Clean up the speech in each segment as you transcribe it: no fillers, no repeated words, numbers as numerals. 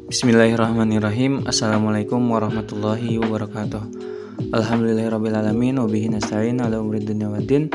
Bismillahirrahmanirrahim. Assalamualaikum warahmatullahi wabarakatuh. Alhamdulillahirrabbilalamin. Wabihi nasta'in ala umri dunya waddin.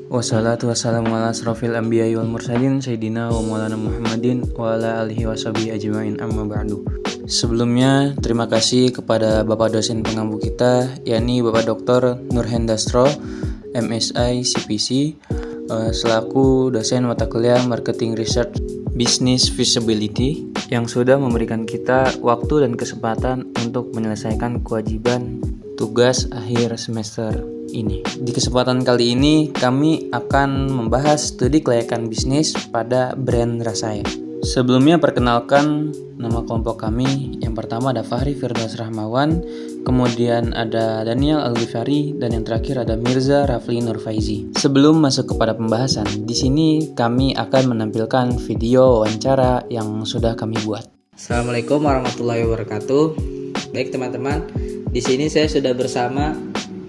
Wassalatu wassalamu ala asrafil anbiya'i wal mursalin Sayyidina wa maulana Muhammadin wa ala alihi wa sahbihi ajma'in, amma ba'du. Sebelumnya terima kasih kepada Bapak dosen pengampu kita, yakni Bapak Dr. Nurhendastro, MSI CPC, selaku dosen mata kuliah Marketing Research Business Feasibility, yang sudah memberikan kita waktu dan kesempatan untuk menyelesaikan kewajiban tugas akhir semester ini. Di kesempatan kali ini kami akan membahas studi kelayakan bisnis pada brand Rasaya. Sebelumnya perkenalkan nama kelompok kami. Yang pertama ada Fahri Firdaus Rahmawan, kemudian ada Daniel Al-Ghifari, dan yang terakhir ada Mirza Rafli Nurfaizi. Sebelum masuk kepada pembahasan, di sini kami akan menampilkan video wawancara yang sudah kami buat. Assalamualaikum warahmatullahi wabarakatuh. Baik teman-teman, di sini saya sudah bersama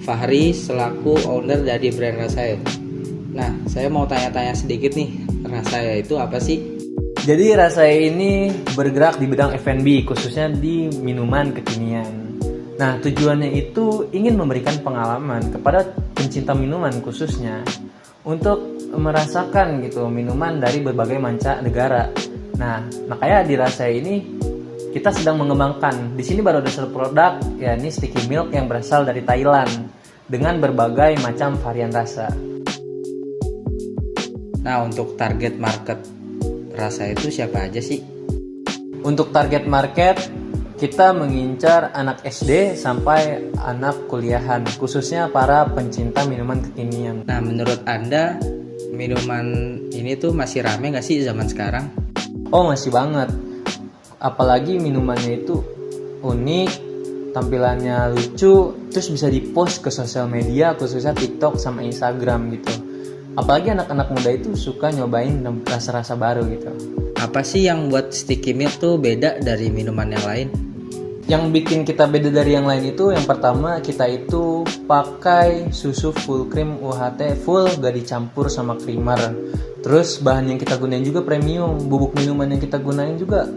Fahri selaku owner dari brand Rasaya. Nah, saya mau tanya-tanya sedikit nih, Rasaya itu apa sih? Jadi Rasaya ini bergerak di bidang F&B, khususnya di minuman kekinian. Nah, tujuannya itu ingin memberikan pengalaman kepada pencinta minuman khususnya untuk merasakan gitu minuman dari berbagai mancanegara. Nah, makanya di Rasaya ini kita sedang mengembangkan. Di sini baru ada satu produk, yakni sticky milk yang berasal dari Thailand dengan berbagai macam varian rasa. Nah, untuk target market Rasaya itu siapa aja sih? Untuk target market, kita mengincar anak SD sampai anak kuliahan, khususnya para pencinta minuman kekinian. Nah, menurut Anda minuman ini tuh masih rame nggak sih zaman sekarang? Oh, masih banget. Apalagi minumannya itu unik, tampilannya lucu, terus bisa dipost ke sosial media, khususnya TikTok sama Instagram gitu. Apalagi anak-anak muda itu suka nyobain rasa-rasa baru gitu. Apa sih yang buat sticky milk tuh beda dari minuman yang lain? Yang bikin kita beda dari yang lain itu, yang pertama kita itu pakai susu full cream UHT full, gak dicampur sama creamer. Terus bahan yang kita gunain juga premium, bubuk minuman yang kita gunain juga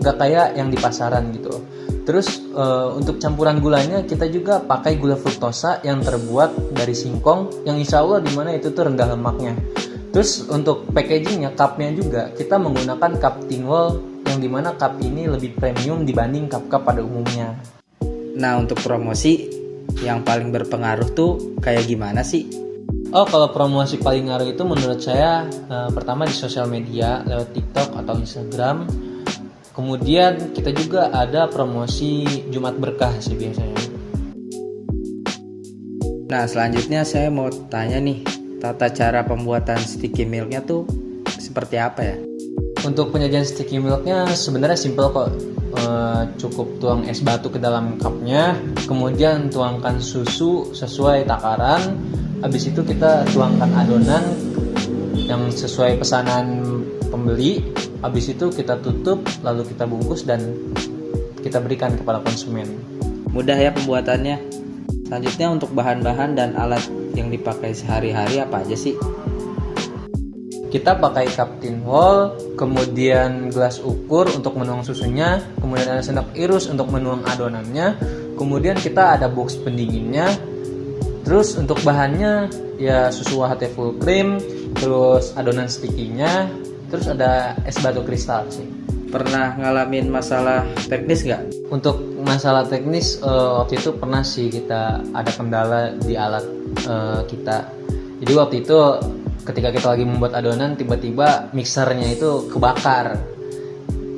gak kayak yang di pasaran gitu. Terus untuk campuran gulanya kita juga pakai gula fruktosa yang terbuat dari singkong, yang insya Allah dimana itu tuh rendah lemaknya. Terus untuk packagingnya, cupnya juga kita menggunakan cup tin wall, yang dimana cup ini lebih premium dibanding cup-cup pada umumnya. Nah, untuk promosi yang paling berpengaruh tuh kayak gimana sih? Oh, kalau promosi paling ngaruh itu menurut saya pertama di sosial media lewat TikTok atau Instagram. Kemudian kita juga ada promosi Jumat Berkah sih biasanya. Nah, selanjutnya saya mau tanya nih, tata cara pembuatan sticky milknya tuh seperti apa ya? Untuk penyajian sticky milknya sebenarnya simple kok. Cukup tuang es batu ke dalam cupnya, kemudian tuangkan susu sesuai takaran. Habis itu kita tuangkan adonan yang sesuai pesanan pembeli. Habis itu kita tutup, lalu kita bungkus dan kita berikan kepada konsumen. Mudah ya pembuatannya. Selanjutnya untuk bahan-bahan dan alat yang dipakai sehari-hari apa aja sih? Kita pakai cup tin wall, kemudian gelas ukur untuk menuang susunya, kemudian ada sendok irus untuk menuang adonannya, kemudian kita ada box pendinginnya. Terus untuk bahannya ya susu UHT full cream, terus adonan sticky-nya, terus ada es batu kristal sih. Pernah ngalamin masalah teknis nggak? Untuk masalah teknis waktu itu pernah sih kita ada kendala di alat kita. Jadi waktu itu ketika kita lagi membuat adonan, tiba-tiba mixernya itu kebakar.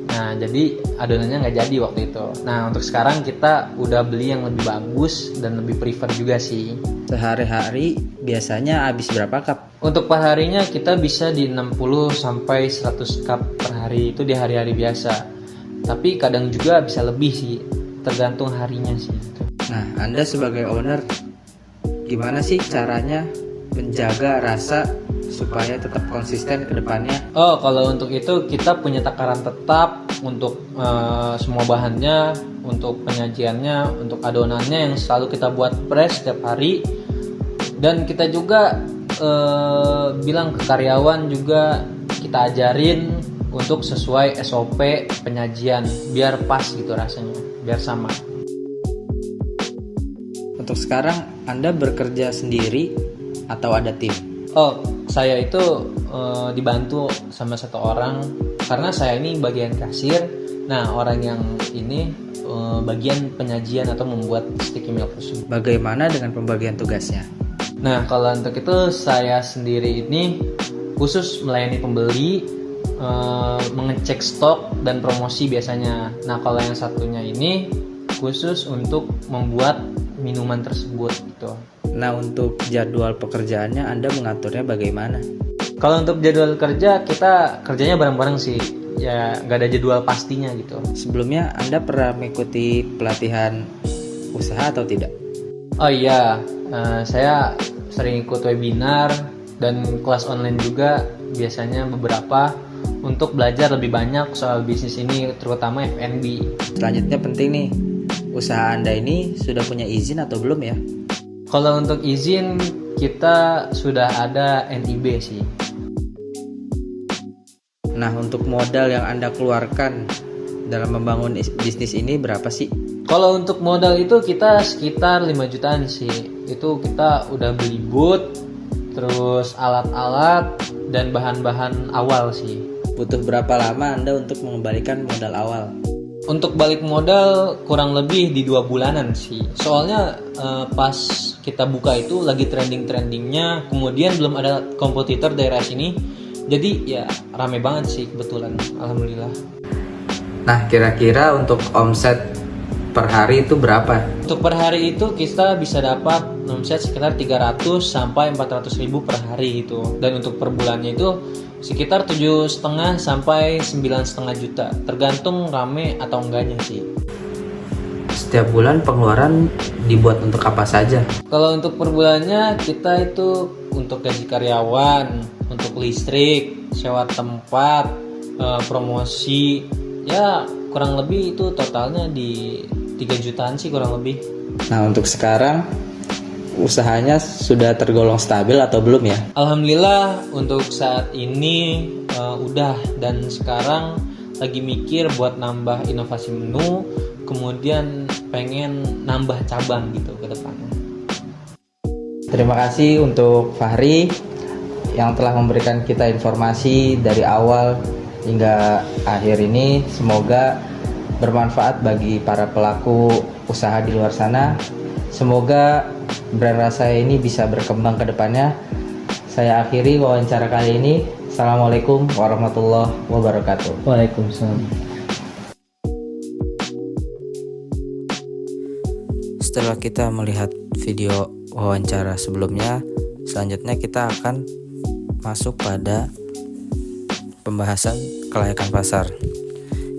Nah, jadi adonannya nggak jadi waktu itu. Nah, untuk sekarang kita udah beli yang lebih bagus dan lebih prefer juga sih. Sehari-hari biasanya habis berapa cup? Untuk per harinya kita bisa di 60 sampai 100 cup per hari, itu di hari-hari biasa. Tapi kadang juga bisa lebih sih, tergantung harinya sih. Nah, Anda sebagai owner, gimana sih caranya menjaga rasa supaya tetap konsisten ke depannya? Oh, kalau untuk itu kita punya takaran tetap untuk semua bahannya, untuk penyajiannya, untuk adonannya yang selalu kita buat fresh setiap hari. Dan kita juga bilang ke karyawan juga, kita ajarin untuk sesuai SOP penyajian biar pas gitu rasanya, biar sama. Untuk sekarang Anda bekerja sendiri atau ada tim? Oh, saya itu dibantu sama satu orang karena saya ini bagian kasir. Nah, orang yang ini bagian penyajian atau membuat sticky milk tersebut. Bagaimana dengan pembagian tugasnya? Nah, kalau untuk itu saya sendiri ini khusus melayani pembeli, mengecek stok dan promosi biasanya. Nah, kalau yang satunya ini khusus untuk membuat minuman tersebut gitu. Nah, untuk jadwal pekerjaannya Anda mengaturnya bagaimana? Kalau untuk jadwal kerja, kita kerjanya bareng-bareng sih. Ya, nggak ada jadwal pastinya gitu. Sebelumnya Anda pernah mengikuti pelatihan usaha atau tidak? Oh iya, saya sering ikut webinar dan kelas online juga biasanya beberapa untuk belajar lebih banyak soal bisnis ini, terutama F&B. Selanjutnya penting nih, usaha Anda ini sudah punya izin atau belum ya? Kalau untuk izin, kita sudah ada NIB sih. Nah, untuk modal yang Anda keluarkan dalam membangun bisnis ini berapa sih? Kalau untuk modal itu kita sekitar 5 jutaan sih. Itu kita udah beli booth, terus alat-alat dan bahan-bahan awal sih. Butuh berapa lama Anda untuk mengembalikan modal awal? Untuk balik modal kurang lebih di 2 bulanan sih. Soalnya pas kita buka itu lagi trending-trendingnya, kemudian belum ada kompetitor daerah sini. Jadi ya rame banget sih kebetulan, alhamdulillah. Nah, kira-kira untuk omset per hari itu berapa? Untuk per hari itu kita bisa dapat omset sekitar 300 sampai 400 ribu per hari itu. Dan untuk per bulannya itu sekitar 7,5 sampai 9,5 juta, tergantung rame atau enggaknya sih. Setiap bulan pengeluaran dibuat untuk apa saja? Kalau untuk per bulannya kita itu untuk gaji karyawan, untuk listrik, sewa tempat, promosi, ya kurang lebih itu totalnya di 3 jutaan sih kurang lebih. Nah, untuk sekarang usahanya sudah tergolong stabil atau belum ya? Alhamdulillah untuk saat ini udah, dan sekarang lagi mikir buat nambah inovasi menu, kemudian pengen nambah cabang gitu ke depannya. Terima kasih untuk Fahri yang telah memberikan kita informasi dari awal hingga akhir ini. Semoga bermanfaat bagi para pelaku usaha di luar sana. Semoga brand Rasaya ini bisa berkembang ke depannya. Saya akhiri wawancara kali ini. Assalamualaikum warahmatullahi wabarakatuh. Waalaikumsalam. Setelah kita melihat video wawancara sebelumnya, selanjutnya kita akan masuk pada pembahasan kelayakan pasar.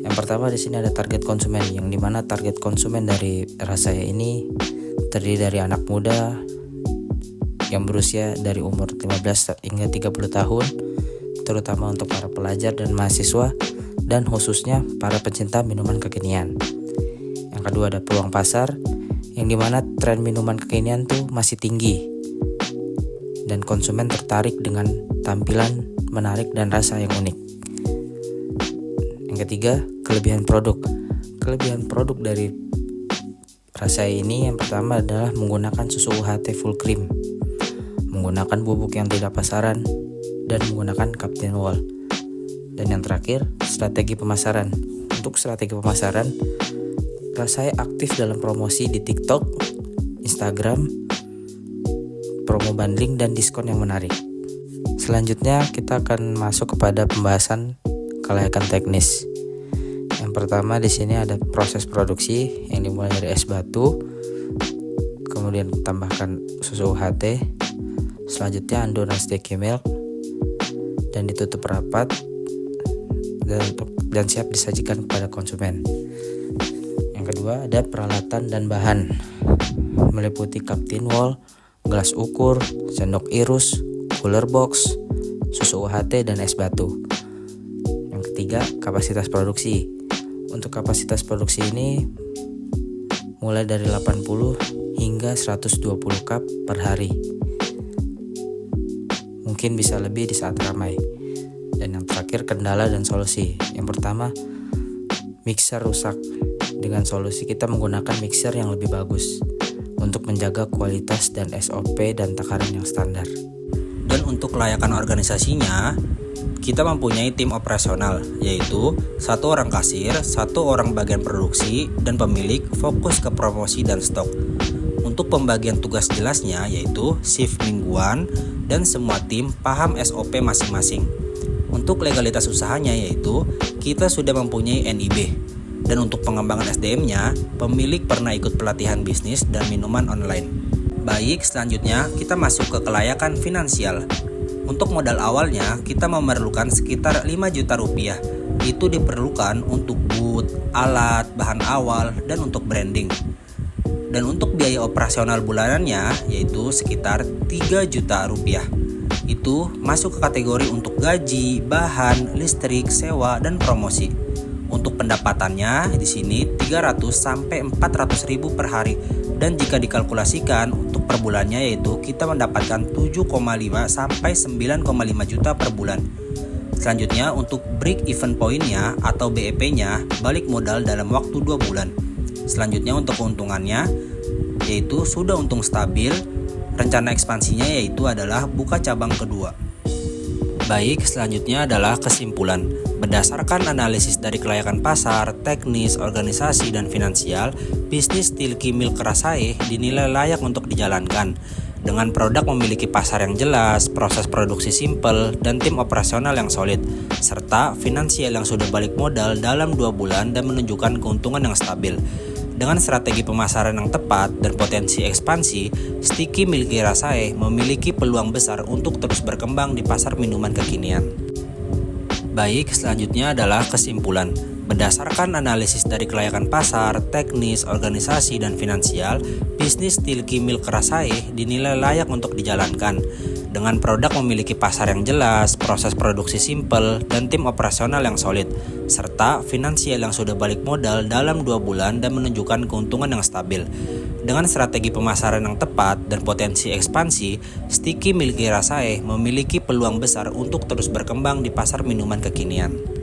Yang pertama di sini ada target konsumen, yang dimana target konsumen dari Rasaya ini terdiri dari anak muda yang berusia dari umur 15 hingga 30 tahun, terutama untuk para pelajar dan mahasiswa, dan khususnya para pencinta minuman kekinian. Yang kedua ada peluang pasar, yang dimana tren minuman kekinian tuh masih tinggi dan konsumen tertarik dengan tampilan menarik dan rasa yang unik. Yang ketiga, kelebihan produk. Kelebihan produk dari Rasaya ini yang pertama adalah menggunakan susu UHT full cream, menggunakan bubuk yang tidak pasaran, dan menggunakan Captain Wall. Dan yang terakhir, strategi pemasaran. Untuk strategi pemasaran, Rasaya aktif dalam promosi di TikTok, Instagram, promo bundling dan diskon yang menarik. Selanjutnya kita akan masuk kepada pembahasan kelayakan teknis. Yang pertama di sini ada proses produksi yang dimulai dari es batu, kemudian tambahkan susu UHT, selanjutnya adonan sticky milk, dan ditutup rapat dan siap disajikan kepada konsumen. Yang kedua ada peralatan dan bahan, meliputi Captain Wall, gelas ukur, sendok irus, cooler box, susu UHT, dan es batu. Yang ketiga, kapasitas produksi. Untuk kapasitas produksi ini mulai dari 80 hingga 120 cup per hari. Mungkin bisa lebih di saat ramai. Dan yang terakhir terakhir kendala dan solusi. Yang pertama, mixer rusak. Dengan solusi kita menggunakan mixer yang lebih bagus untuk menjaga kualitas dan SOP dan takaran yang standar. Dan untuk kelayakan organisasinya, kita mempunyai tim operasional, yaitu 1 orang kasir, 1 orang bagian produksi, dan pemilik fokus ke promosi dan stok. Untuk pembagian tugas jelasnya, yaitu shift mingguan, dan semua tim paham SOP masing-masing. Untuk legalitas usahanya, yaitu kita sudah mempunyai NIB. Dan untuk pengembangan SDM-nya, pemilik pernah ikut pelatihan bisnis dan minuman online. Baik, selanjutnya kita masuk ke kelayakan finansial. Untuk modal awalnya, kita memerlukan sekitar 5 juta rupiah. Itu diperlukan untuk booth, alat, bahan awal, dan untuk branding. Dan untuk biaya operasional bulanannya, yaitu sekitar 3 juta rupiah. Itu masuk ke kategori untuk gaji, bahan, listrik, sewa, dan promosi. Untuk pendapatannya di sini 300 sampai 400 ribu per hari, dan jika dikalkulasikan untuk per bulannya yaitu kita mendapatkan 7,5 sampai 9,5 juta per bulan. Selanjutnya untuk break even point-nya atau BEP-nya balik modal dalam waktu 2 bulan. Selanjutnya untuk keuntungannya yaitu sudah untung stabil, rencana ekspansinya yaitu adalah buka cabang kedua. Baik, selanjutnya adalah kesimpulan. Berdasarkan analisis dari kelayakan pasar, teknis, organisasi, dan finansial, bisnis Tilki Milk Rasae dinilai layak untuk dijalankan. Dengan produk memiliki pasar yang jelas, proses produksi simpel, dan tim operasional yang solid, serta finansial yang sudah balik modal dalam 2 bulan dan menunjukkan keuntungan yang stabil. Dengan strategi pemasaran yang tepat dan potensi ekspansi, Tilki Milk Rasae memiliki peluang besar untuk terus berkembang di pasar minuman kekinian. Baik, selanjutnya adalah kesimpulan. Berdasarkan analisis dari kelayakan pasar, teknis, organisasi, dan finansial, bisnis Tilki Milk Rasae dinilai layak untuk dijalankan. Dengan produk memiliki pasar yang jelas, proses produksi simpel, dan tim operasional yang solid, serta finansial yang sudah balik modal dalam 2 bulan dan menunjukkan keuntungan yang stabil. Dengan strategi pemasaran yang tepat dan potensi ekspansi, Tilki Milk Rasae memiliki peluang besar untuk terus berkembang di pasar minuman kekinian.